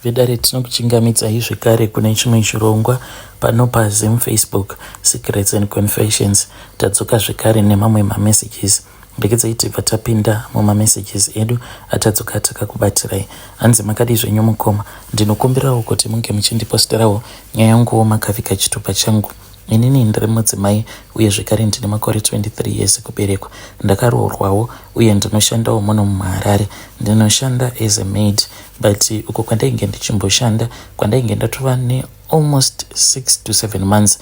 Vedare tinokuchingamidzai zvekare kune chimwe chirongwa pano paZim Facebook Secrets and Confessions. Tadzoka zvekare nemamwe mamessages ndekedzai tibva tapinda mumamessages edu atadzoka takakubatirai. Hanzi makadi zvenyu mukoma, ndinokumbirawo kuti munge muchindiposterawo nyaya yanguwo makavika chitupa changu. Inini ndiri mudzimai uye zvekare ndine makore 23 years kuberekwa. Ndakaroorwawo uye ndinoshandawo muno muHarare. Ndinoshanda as a maid, but uko kwandainge ndichimboshanda kwandainge ndatova ne almost 6 to 7 months.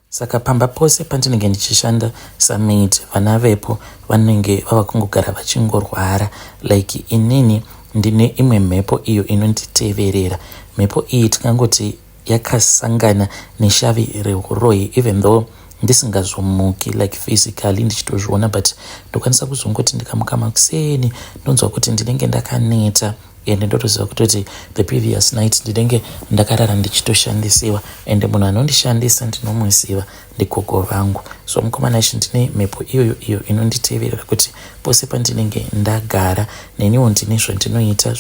Saka pamba pose pandinenge ndichishanda samaid, vana vepo vanenge vava kungogara vachingorwara. Like inini ndine imwe mhepo iyo inonditeverera. Mhepo iyi tikangoti yakasangana neshavi reuroyi, even though ndisingazomuki like physically ndichitozviona, but ndokwanisa kuzongoti ndikamuka makuseni ndonzwa kuti ndinenge ndakaneta ende ndotoziva kutoti the previous night ndinenge ndakarara ndichitoshandisiwa, ende munhu anondishandisa ndinomuziva ndigogo vangu. So mukomana ichi ndine mhepo iyo inonditeverera kuti pose pandinenge ndagara neniwo ndine zvandinoita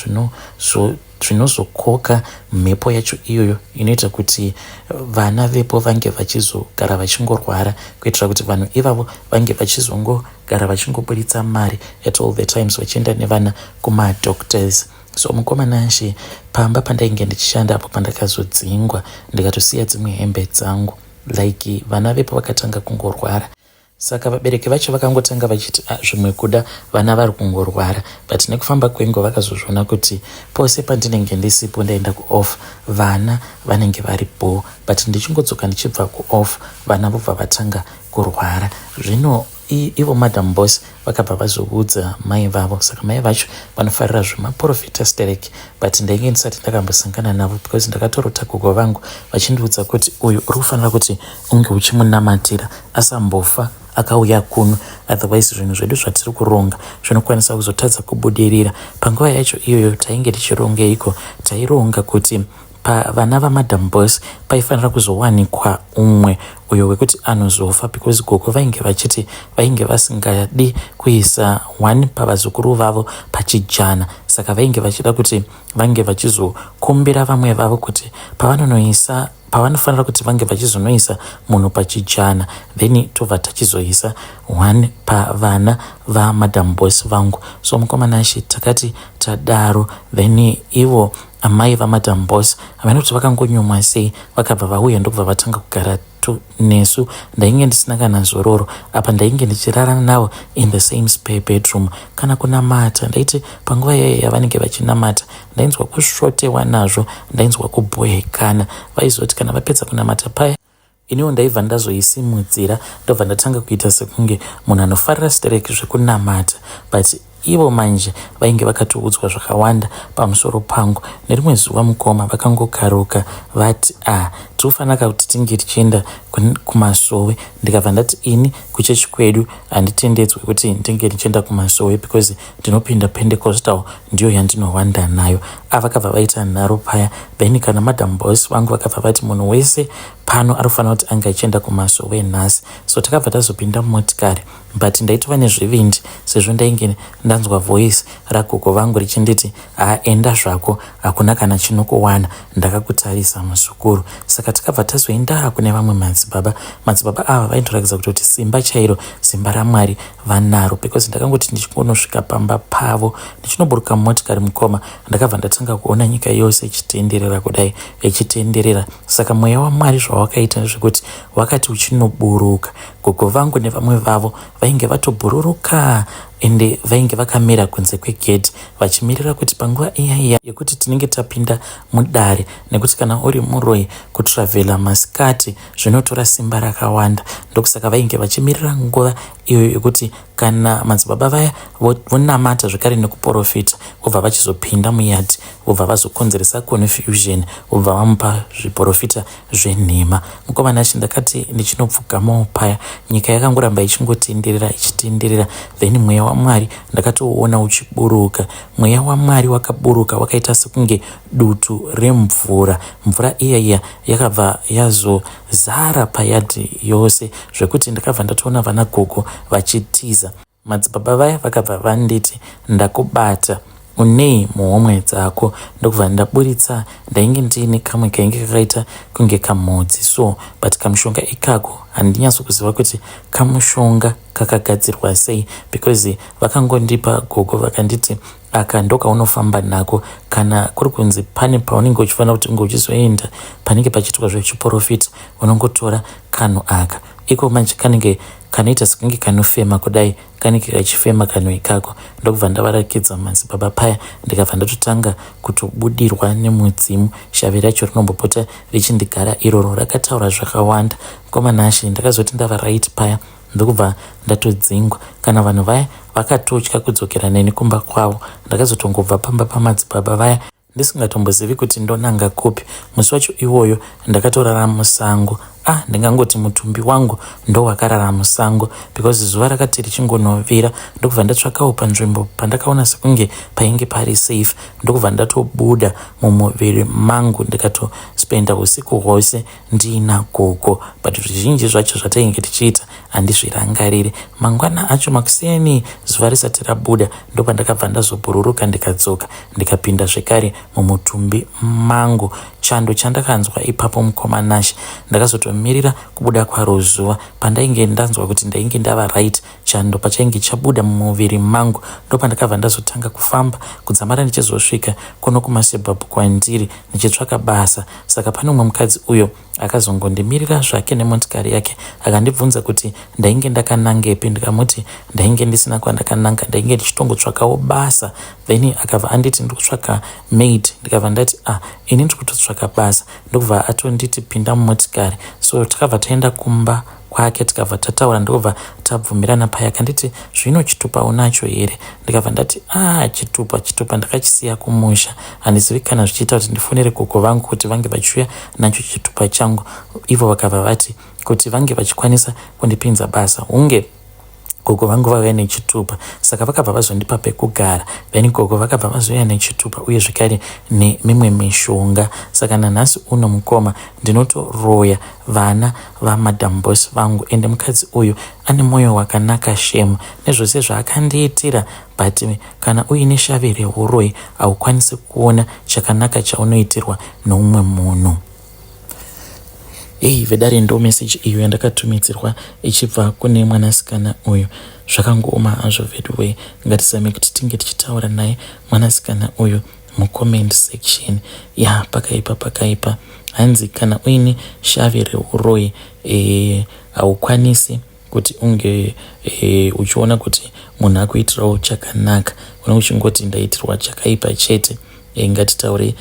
zvinozokoka mhepo yacho iyoyo inoita kuti vana vepo vange vachizogara vachingorwara, kuitira kuti vanhu ivavo vange vachizongogara vachingobuditsa mari at all the times vachienda nevana kumadoctors. So mukomana ashe pamba pandainge ndichishanda apo pandakazodzingwa ndikatosiya dzimwe hembe dzangu, like vana vepo vakatanga kungorwara. Saka vabereki vacho vakangotanga vachiti zvimwe kuda vana vari kungorwara, but nekufamba kwengo vakazozviona kuti pose pandinenge ndisipo ndaenda kuoff vana vanenge varipo, but ndichingodzoka ndichibva kuoff vana vobva vatanga kurwara. Zvino ivo madam boss vakabva vazoudza mai vavo, saka mai vacho vanofarira zvemaprofita stereki, but ndainge ndisati ndakambosangana navo because ndakatorota gogo vangu vachindiudza kuti uyu uri kufanira kuti unge uchimunamatira asambofa akauya kuno, otherwise zvinhu zvedu zvatiri kuronga zvinokwanisa kuzotadza kubudirira. Panguva yacho iyoyo tainge tichirongeiko, taironga kuti vana vamadam boss paifanira kuzowanikwa umwe uyo wekuti anozofa, because gogo vainge vachiti vainge vasingadi kuisa one pavazukuru vavo pachijana. Saka vainge vachida kuti vange vachizokumbira vamwe vavo kuti pavanofanira kuti vange vachizonoisa munhu pachijana, then tobva tachizoisa one pavana vamadam boss vangu. So mukomana ashe takati tadaro, then ivo amai vamadam boss havana kuti vakangonyumwa sei vakabva vauya ndobva vatanga kugara nesu. Ndainge ndisina kana zororo apa, ndainge ndichirara navo in the same spare bedroom. Kana kunamata ndaiti panguva yavanenge vachinamata ndainzwa kushotewa nazvo, ndainzwa kubhohekana. Vaizoti kana vapedza kunamata paya iniwo ndaibva ndazoisimudzira ndobva ndatanga kuita sekunge munhu anofarira stereki zvekunamata, but ivo manje vainge vakatoudzwa zvakawanda pamusoro pangu. Nerimwe zuva mukoma vakangokaruka vati tinofanira kuti tinge tichienda kumasowe. Ndikabva ndati ini kuchechi kwedu handitendedzwe kuti ndinge ndichienda kumasowe because ndinopinda Pentecostal, ndiyo yandinowanda nayo. Vakabva vaita nharo paya, then kana madam boss vangu vakabva vati munhu wese pano anofanira kuti anga achienda kumasowe nhasi. So takabva tazopinda mumotikari, but ndaitova nezvivindi sezvo ndainge ndanzwa voice ragogo vangu richinditi enda zvako, hakuna kana chinokuwana, ndakakutarisa muzukuru. Saka takabva tazoenda kune vamwe madzibaba ava vaindoratidza kuti simba chairo, simba raMwari vanaro, because ndakangoti ndichingonosvika pamba pavo ndichinoburuka mumotikari mukoma ndakabva ndatanga kuona nyika yose ichitenderera kudai ichitenderera. Saka mweya waMwari zvawakaita zvekuti wakati uchinoburuka, gogo vangu nevamwe vavo vainge vatobhururuka ende vainge vakamira kunze kwegedhi vachimirira kuti panguva iya yekuti tinenge tapinda mudare, nekuti kana uri muroyi kutravhela masikati zvinotora simba rakawanda. Ndokusaka vainge vachimirira nguva iyo yekuti kana madzibaba vaya vonamata zvekare nekuprofita vobva vachizopinda muyadhi, vobva vazokonzeresa confusion, vobva vamupa zviprofita zvenhema. Mukomana achi ndakati ndichinopfugamawo paya, nyika yakangoramba ichitenderera, then mweya waMwari ndakatouona uchiburuka. Mweya waMwari wakaburuka wakaita sekunge dutu remvura. Mvura iya yakabva yazozara payadhi yose zvekuti ndakabva ndatoona vana gogo vachitiza. Madzibaba vaya vakabva vanditi ndakubata unei muhomwe dzako. Ndokubva ndaburitsa ndainge ndiine kamwe kainge kakaita kunge kamhodzi, so but kamushonga ikako handinyatsokuziva kuti kamushonga kakagadzirwa sei, because vakangondipa gogo vakanditi aka ndokaunofamba nako kana kuri kunzi pane paunenge uchifanira kuti unge uchizoenda panenge pachiitwa zvechiprofita, unongotora kanhu aka. Iko manje kanenge kanoita sekunge kanofema kudai, kanenge kachifema kanhu ikako. Ndokubva ndavarakidza madzibaba paya, ndikabva ndatotanga kutobudirwa nemudzimu. Shavi racho rinombopota richindigara iroro, rakataura zvakawanda. Mukomanashe ndakazoti ndava right paya, ndokubva ndatodzingwa. Kana vanhu vaya vakatotya kudzokera neni kumba kwavo, ndakazotongobva pamba pamadzibaba vaya ndisingatombozivi kuti ndonanga kupi. Musi wacho iwoyo ndakatorara musango. Ndingangoti mutumbi wangu ndo wakarara musango, because zuva rakati richingonovira ndokubva ndatsvakawo panzvimbo pandakaona sekunge painge pari safe. Ndokubva ndatobuda mumuviri mangu ndikatospenda usiku hwose ndiina gogo, but zvizhinji zvacho zvatainge tichiita handizvirangariri. Mangwana acho makuseni zuva risati rabuda ndopandakabva ndazobhururuka ndikadzoka ndikapinda zvekare mumutumbi mangu. Chando chandakanzwa ipapo mukomanashe, ndakazotomirira kubuda kwaro zuva. Pandainge ndanzwa kuti ndainge ndava right, chando pachainge chabuda mumuviri mangu, ndopandakabva ndazotanga kufamba kudzamara ndichizosvika kuno kumasebhabhu kwandiri ndichitsvaka basa. Saka pane umwe mukadzi uyo akazongondimirira zvake nemotikari yake, akandibvunza kuti ndainge ndakanangepi. Ndikamuti ndainge ndisina kwandakananga, ndainge ndichitongotsvakawo basa. Then akabva anditi ndiri kutsvaka maid. Ndikabva ndati ini ndiri kutotsvaka basa. Ndokubva atonditi pinda mumotikari. So takabva taenda kumba kwake tikabva tataura, ndokubva tabvumirana paya. Akanditi zvino chitupa unacho here? Ndikabva ndati chitupa ndakachisiya kumusha, handizivi kana zvichiita kuti ndifonere gogo vangu kuti vange vachiuya nacho chitupa changu. Ivo vakabva vati kuti vange vachikwanisa kundipinza basa hunge gogo vangu vauya nechitupa. Saka vakabva vazondipa pekugara, then gogo vakabva vazouya nechitupa uye zvekare nemimwe mishonga. Saka nanhasi uno mukoma ndinotoroya vana vamadam boss vangu, ende mukadzi uyu ane mwoyo wakanaka shema nezvose zvaakandiitira. But kana uine shavi reuroyi haukwanisi kuona chakanaka chaunoitirwa noumwe munhu. Vedare ndo message iyo yandakatumidzirwa ichibva kune mwanasikana uyu. Zvakangooma hazvo vedway, ngatisame kuti tinge tichitaura naye mwanasikana uyu mucomment section. Pakaipa hanzi kana uine shavi reuroyi haukwanisi kuti unge uchiona kuti munhu akuitirawo chakanaka, una uchingoti ndaitirwa chakaipa chete. Ngatitaure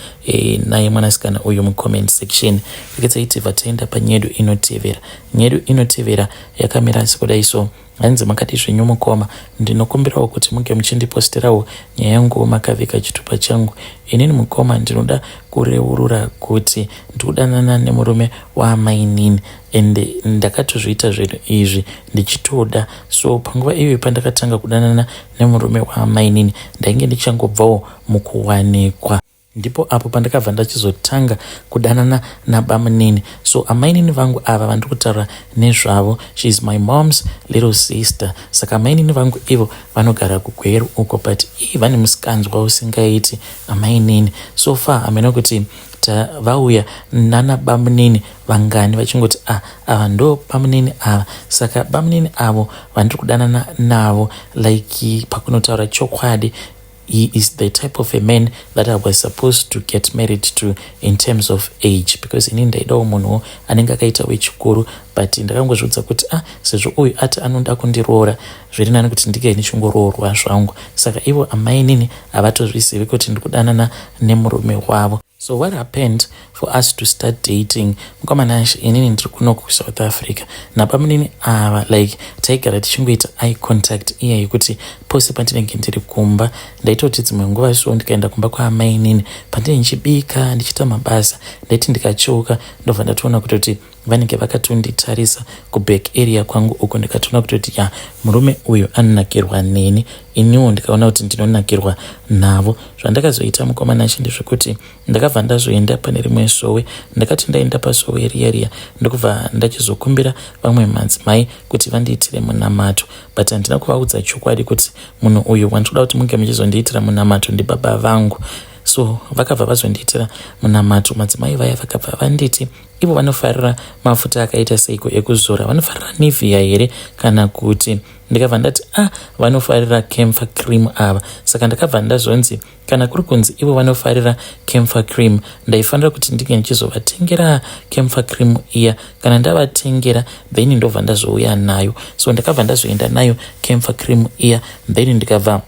naye mwanasikana uyu mucomment section. Tikatsaiti vataenda panyedu inotevera. Nyedu inotevera yakamira sekudai so. Hanzi makati zvenyumukoma, ndinokumbirawo kuti muge muchindiposterawo nyaya yangu makavika chitupa changu. Inini mukoma ndinoda kureurura kuti ndikudanana nemurume waamainini, ende ndakatozviita zvinhu izvi ndichitoda. So panguva iyo pandakatanga kudanana nemurume waamainini ndainge ndichangobvawo mukuwanikwa. Ndipo apo pandakabva ndachizotanga kudanana nabamunini. So amainini vangu ava vandiri kutaura nezvavo, she is my mom's little sister. Saka amainini vangu ivo vanogara kugweru uko, but vane musikanzwa usingaiti amainini. So far amena kuti vauya nana bamunini vangani vachingoti ava ndo bamunini ava. Saka bamunini avo vandiri kudanana navo, like pakunotaura chokwadi, he is the type of a man that I was supposed to get married to in terms of age, because ini ndaidawo munhu anenge akaita wechikuru. But ndakangozvidza kuti sezvo uyu ati anoda kundiroora, zviri nani kuti ndike ndichingoroorwa zvangu. Saka ivo amainini havatozvizivi kuti ndikudanana nemurume wavo. So what happened for us to start dating? Mukomanashi inini ndiri kuno kuSouth Africa, nabamunini ava like taigara tichingoita eye contact iya yekuti pose pandinenge ndiri kumba. Ndaitoti dzimwe nguva so ndikaenda kumba kwaamainini, pandinenge ndichibika ndichiita mabasa, ndaiti ndikacheuka ndobva ndatoona kutoti vanenge vakatonditarisa kuback area kwangu uko. Ndikatoona kutoti murume uyu anonakirwa neni, iniwo ndikaona kuti ndinonakirwa navo. Zvandakazoita mukomana acho ndezvekuti ndakabva ndazoenda pane rimwe sowe. Ndakati ndaenda pasowe riya ndokubva ndachizokumbira vamwe madzimai kuti vandiitire munamato, but handina kuvaudza chokwadi kuti munhu uyu wandikuda kuti munge muchizondiitira munamato ndibaba vangu. So vakabva vazondiitira munamato. Madzimai vaya vakabva vanditi ivo vanofarira mafuta akaita seiko ekuzora, vanofarira Nivea here kana kuti, ndikabva ndati vanofarira camphor cream ava. Saka ndakabva ndazonzi kana kuri kunzi ivo vanofarira camphor cream, ndaifanira kuti ndinge ndichizovatengera camphor cream iya. Kana ndavatengera then ndobva ndazouya nayo. So ndakabva ndazoenda nayo camphor cream iya, then ndikabva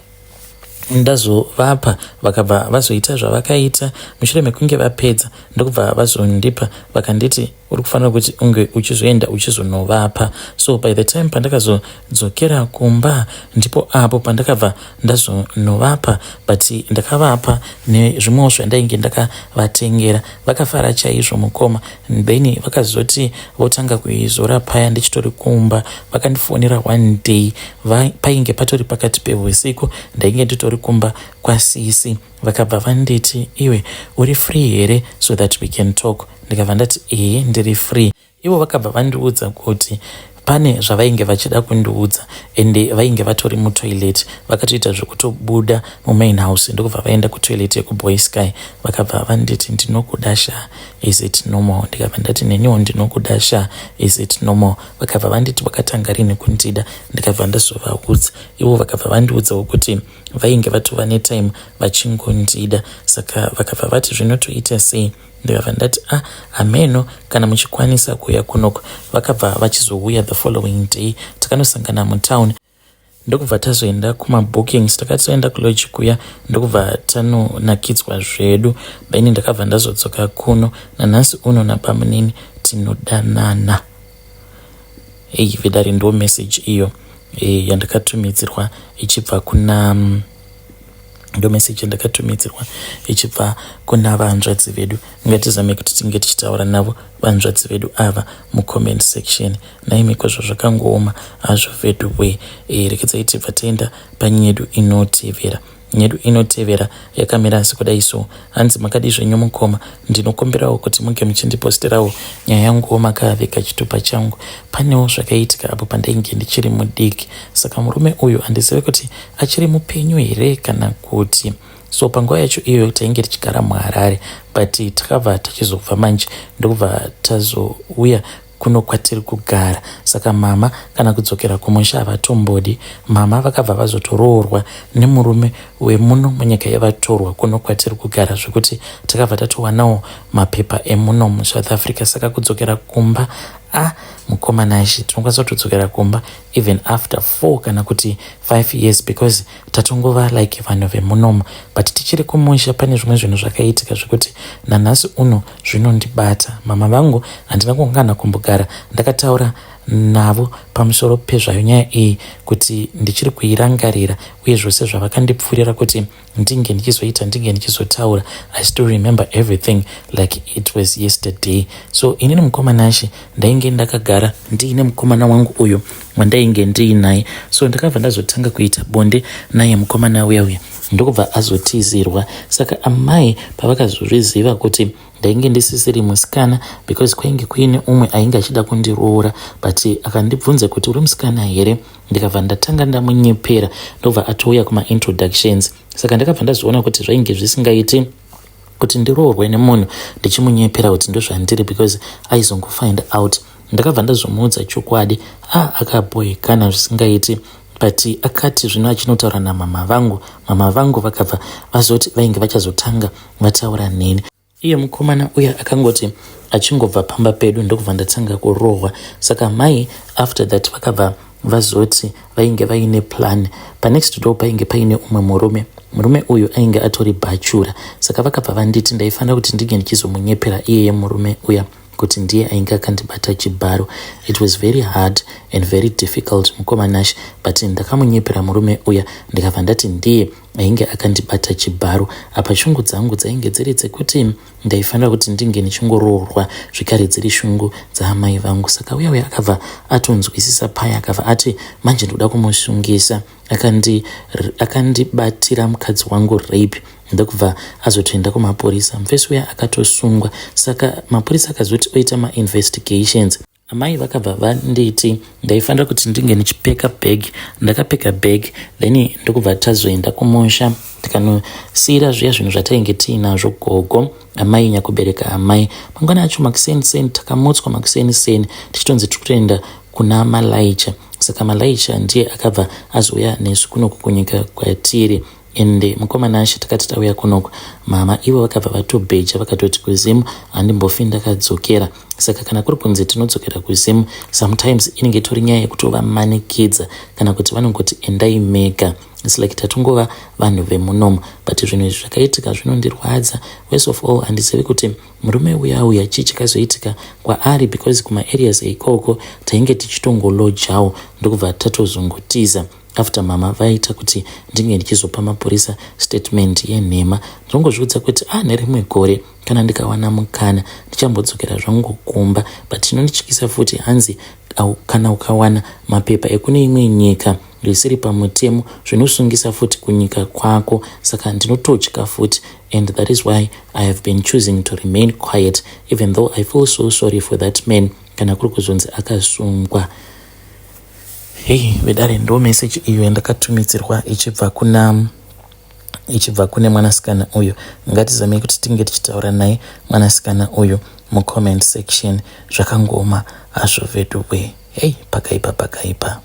ndazovapa, vakabva vazoita zvavakaita. Mushure mekunge vapedza ndokubva vazondipa vakanditi uri kufanira kuti unge uchizoenda uchizonovapa. So by the time pandakazodzokera kumba ndipo apo pandakabva ndazonovapa, but ndakavapa nezvimwewo zvandainge ndakavatengera. Vakafara chaizvo mukoma. Then vakazoti votanga kuizora paya ndichitori kumba. Vakandifonera one day painge patori pakati peusiku, ndainge nditori kumba kwasisi. Vakabva vanditi iwe uri free here so that we can talk. Ndikabva ndati ndiri free. Ivo vakabva vandiudza kuti pane zvavainge vachida kundiudza ende vainge vatori mutoilet. Vakatoita zvekutobuda mumain house ndokubva vaenda kutoilet yekuboy sky. Vakabva vanditi ndinokudasha, is it normal? Ndikabva ndati neniwo ndinokudasha, is it normal? Vakabva vanditi vakatanga rini kundida. Ndikabva ndazovaudza. Ivo vakabva vandiudzawo kuti vainge vatova netime vachingondida. Saka vakabva vati zvinotoita sei. Ndikabva ndati ameno kana muchikwanisa kuuya kunoko. Vakabva vachizouya the following day. Takanosangana mutown ndokubva tazoenda kumabookings. Takati taenda kulodge kuya ndokubva tanonakidzwa zvedu. Then ndakabva ndazodzoka kuno. Nanhasi uno napamunini tinodanana. Vedari ndo message iyo yandakatumidzirwa ichibva kuna ndo message yandakatumidzirwa ichibva kuna vanzvadzi vedu. Ngatizame kuti tinge tichitaura navo vanzvadzi vedu ava mucomment section. Naimikozvo zvakangooma hazvo vedu we. Rekedzai tibva taenda panyedu inotevera. Nyedu inotevera yakamira sekudai so. Hanzi makadi zvenyu mukoma, ndinokumbirawo kuti munge muchindiposterawo nyaya yanguwo makaveka chitupa changu. Panewo zvakaitika apo pandainge ndichiri mudiki. Saka murume uyu handizivi kuti achiri mupenyu here kana kuti. So panguva yacho iyo tainge tichigara muHarare, but takabva tachizobva manje ndokubva tazouya kuno kwatiri kugara. Saka mama kana kudzokera kumusha havatombodi. Mama vakabva vazotoroorwa nemurume wemuno munyika yavatorwa kuno kwatiri kugara, zvekuti takabva tatowanawo mapepa emuno muSouth Africa. Saka kudzokera kumba mukomana ashi tinokwanisa kutodzokera kumba even after 4 kana kuti 5 years, because tatongova like vanhu vemunomo. But tichiri kumusha pane zvimwe zvinhu zvakaitika zvekuti nanhasi uno zvinondibata. Mama vangu handina kungana kumbogara ndakataura navo pamusoro pezvayo nyaya iyi kuti ndichiri kuirangarira, uye zvose zvavakandipfurira kuti ndinge ndichizoita ndinge ndichizotaura. I still remember everything like it was yesterday. So inini mukomana ashi ndainge ndakagara ndiine mukomana wangu uyo wandainge ndiinaye. So ndakabva ndazotanga kuita bonde naye mukomana uya ndokubva azotizirwa. Saka amai pavakazozviziva kuti ndainge ndisisiri musikana, because kwainge kuine umwe ainge achida kundiroora, but akandibvunza kuti uri musikana here. Ndikabva ndatanga ndamunyepera ndobva atouya kuma-introductions. Saka ndakabva ndazoona kuti zvainge zvisingaiti kuti ndiroorwe nemunhu ndichimunyepera kuti ndozvandiri, because aizongofind out. Ndakabva ndazomuudza chokwadi. Akaboekana zvisingaiti, but akati zvino achinotaura namama vangu. Mama vangu vakabva vazoti vainge vachazotanga vataura neni. Iye mukomana uya akangoti achingobva pamba pedu ndokubva ndatanga kurohwa. Saka mai after that vakabva vazoti vainge vaine plan. Panext door painge paine umwe murume uyu ainge atori bachura. Saka vakabva vanditi ndaifanira kuti ndinge ndichizomunyepera iyeye murume uya. kuti ndiye ainge akandibata chibharo. It was very hard and very difficult mukomanashi, but ndakamunyepera murume uya ndikabva ndati ndiye ainge akandibata chibharo. Apa shungu dzangu dzainge dziri dzekuti ndaifanira kuti ndinge ndichingoroorwa zvikare dziri shungu dzaamai vangu. Saka uya akabva atonzwisisa paya, akabva ati manje ndoda kumushungisa. Akandibatira mukadzi wangu rape, ndokubva azotoenda kumapurisa. Mufesi uya akatosungwa. Saka mapurisa akazoti oita ma-investigations. Amai vakabva vanditi ndaifanira kuti ndinge ndichipeka bag. Ndakapeka bag, then ndokubva tazoenda kumusha tikanosiyira zviya zvinhu zvatainge tiinazvo gogo amai nyakubereka amai. Mangwana acho makuseni takamotswa makuseni tichitonzi tikutoenda kuna Malaicha. Saka Malaicha ndiye akabva azouya nesu kunoku kunyika kwatiri. Ende mukomana ashe takati tauya kunoku, mama ivo vakabva vatobheja vakatoti kuzimu handimbofi ndakadzokera. Saka kana kuri kunzi tinodzokera kuzimu, sometimes inenge itori nyaya yekutova manikidza kana kuti vanongoti endai mega. It's like tatungova vanhu vemunomo, but zvinhu izvi zvakaitika zvinondirwadza. Worst of all, handizivi kuti murume uya chii chikazoitika kwaari, because kuma areas eikoko tainge tichitongolojawo ndokubva tatozongotiza. After mama vaita kuti ndinge ndichizopa mapurisa statement yenhema, ndinongozviudza kuti nerimwe gore kana ndikawana mukana ndichambodzokera zvangu kumba. But inondityisa futi hanzi kana ukawana mapepa ekune imwe nyika risiri pamutemo zvinosungisa futi kunyika kwako. Saka ndinototya futi, and that is why I have been choosing to remain quiet, even though I feel so sorry for that man kana kuri kuzonzi akasungwa. Hey, vedare ndo message iyo yandakatumidzirwa ichibva kune mwanasikana uyu. Ngatizamei kuti tinge tichitaura naye mwanasikana uyu mucomment section. Zvakangoma hazvo vedu we. Hey, pakaipa.